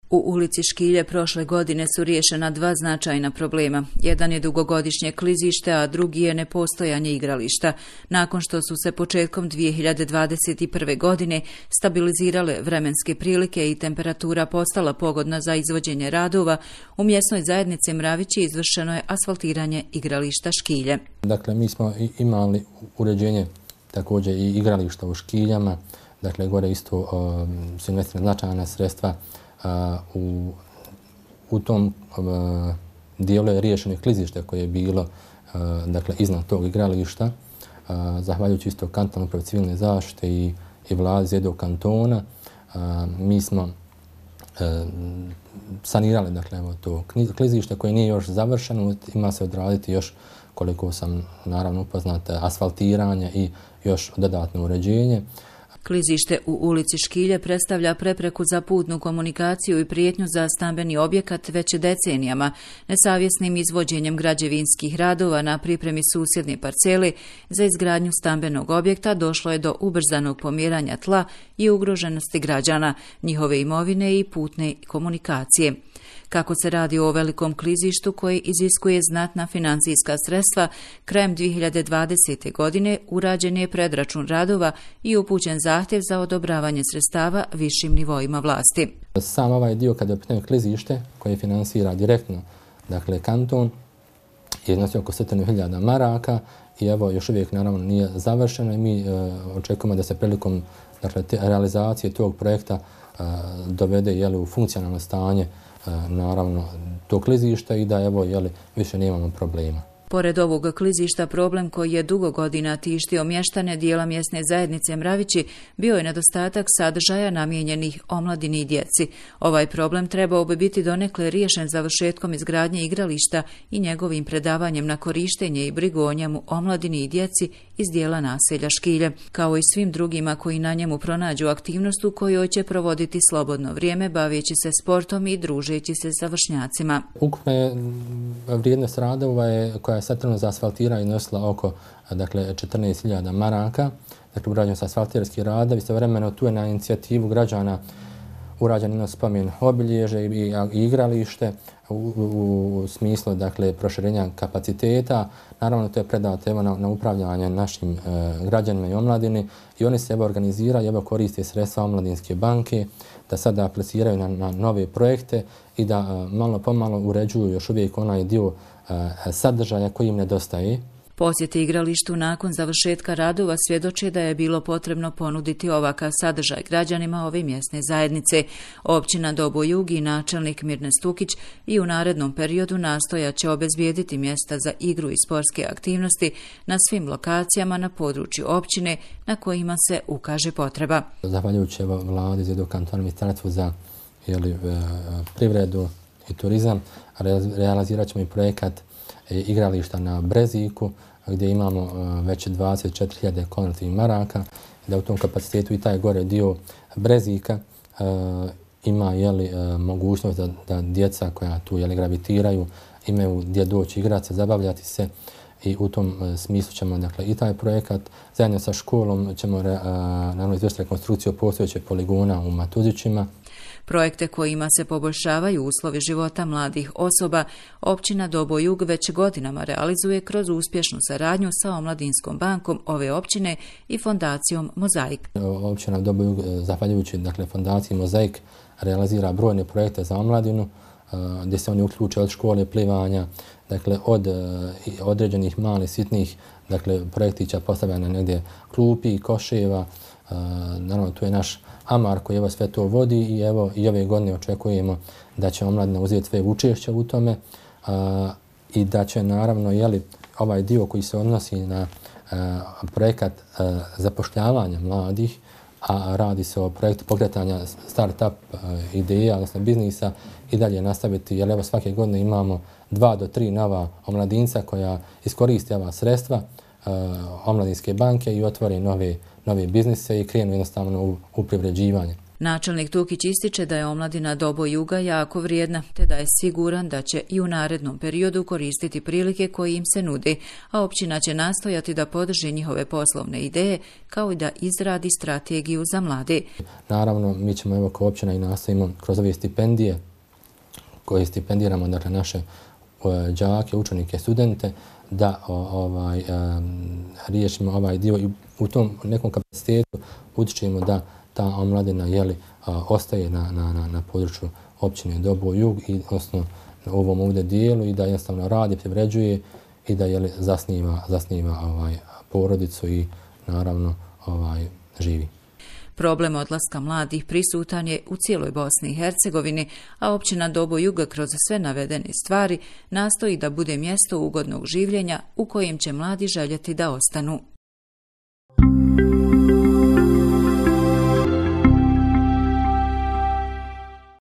U ulici Škilje prošle godine su riješena dva značajna problema. Jedan je dugogodišnje klizište, a drugi je nepostojanje igrališta. Nakon što su se početkom 2021. godine stabilizirale vremenske prilike i temperatura postala pogodna za izvođenje radova, u mjesnoj zajednici Mravići izvršeno je asfaltiranje igrališta Škilje. Dakle, mi smo imali uređenje također i igrališta u Škiljama. Dakle, gore isto su investirana značajna sredstva. U tom dijelu je riješeno klizište koje je bilo iznad tog igrališta. Zahvaljujući isto kantonu uprave civilne zaštite i vladi Zjedog kantona, mi smo sanirali to klizište koje nije još završeno. Ima se odraditi još, koliko sam naravno upoznat, asfaltiranje i još dodatno uređenje. Klizište u ulici Škilje predstavlja prepreku za putnu komunikaciju i prijetnju za stambeni objekat već decenijama. Nesavjesnim izvođenjem građevinskih radova na pripremi susjedne parcele za izgradnju stambenog objekta došlo je do ubrzanog pomjeranja tla i ugroženosti građana, njihove imovine i putne komunikacije. Kako se radi o velikom klizištu koji iziskuje znatna financijska sredstva, krajem 2020. godine urađen je predračun radova i upućen zahtjev za odobravanje sredstava višim nivoima vlasti. Sam ovaj dio kada je pitanje klizište koje finansira direktno, kanton, je iznosio oko 100.000 maraka i evo još uvijek naravno nije završeno i mi očekujemo da se prilikom realizacije tog projekta dovede u funkcionalno stanje naravno tog klizišta i da više nemamo problema. Pored ovog klizišta, problem koji je dugo godina tištio mještane dijela mjesne zajednice Mravići bio je nedostatak sadržaja namijenjenih omladini i djeci. Ovaj problem trebao bi biti donekle riješen završetkom izgradnje igrališta i njegovim predavanjem na korištenje i brigu o njemu omladini i djeci iz dijela naselja Škilje, kao i svim drugima koji na njemu pronađu aktivnost u kojoj će provoditi slobodno vrijeme baveći se sportom i družeći se sa vršnjacima. Ukupna vrijednost radova koja je sad trenutno za asfaltiranje iznosila oko 14.000 maraka. Urađeni su asfaltirski radovi. Istovremeno tu je na inicijativu građana urađeno spomen obilježje i igralište u smislu proširenja kapaciteta. Naravno, to je predato na upravljanje našim građanima i omladini i oni se organiziraju, koriste sredstva omladinske banke da sada apliciraju na nove projekte i da malo pomalo uređuju još uvijek onaj dio sadržaja koji im nedostaje. Posjeti igralištu nakon završetka radova svjedoče da je bilo potrebno ponuditi ovakav sadržaj građanima ove mjesne zajednice. Općina Dobojug i načelnik Mirne Stukić i u narednom periodu nastojat će obezbijediti mjesta za igru i sportske aktivnosti na svim lokacijama na području općine na kojima se ukaže potreba. Zahvaljujući vladi Zjedog kantona, Ministarstvu za privredu i turizam, realizirat ćemo i projekat igrališta na Breziku, gdje imamo već 24.000 kvadratnih maraka, da u tom kapacitetu i taj gore dio Brezika ima mogućnost da djeca koja tu gravitiraju imaju gdje doći igrati se, zabavljati se i u tom smislu ćemo i taj projekat zajedno sa školom ćemo izvršiti rekonstrukciju postojećeg poligona u Matuzićima. Projekte kojima se poboljšavaju uslovi života mladih osoba, općina Dobojug već godinama realizuje kroz uspješnu saradnju sa Omladinskom bankom ove općine i fondacijom Mozaik. Općina Dobojug, zahvaljujući fondaciji Mozaik, realizira brojne projekte za omladinu, gdje se oni uključe od škole plivanja, od određenih malih sitnih projektića postavljanja negdje klupi, koševa. Naravno, tu je naš Amar koji sve to vodi i ove godine očekujemo da će omladina uzeti svoje učešće u tome i da će naravno ovaj dio koji se odnosi na projekat zapošljavanja mladih, a radi se o projektu pokretanja start-up ideja, odnosno biznisa, i dalje nastaviti, jer svake godine imamo 2 do 3 nova omladinca koja iskoriste ova sredstva Omladinske banke i otvore nove biznise i krenu jednostavno u privređivanje. Načelnik Tukić ističe da je omladina dobo Juga jako vrijedna, te da je siguran da će i u narednom periodu koristiti prilike koje im se nudi, a općina će nastojati da podrži njihove poslovne ideje, kao i da izradi strategiju za mlade. Naravno, mi ćemo evo kao općina i nastojimo kroz ove stipendije koje stipendiramo, dakle, naše đake, učenike, studente, da riješimo ovaj dio i u tom nekom kapacitetu utičemo da ta omladina ostaje na području općine Dobo Jug i odnosno u ovom ovdje dijelu i da jednostavno radi, privređuje i da zasniva porodicu i naravno živi. Problem odlaska mladih prisutan je u cijeloj Bosni i Hercegovini, a općina Dobo Jug kroz sve navedene stvari nastoji da bude mjesto ugodnog življenja u kojem će mladi željeti da ostanu.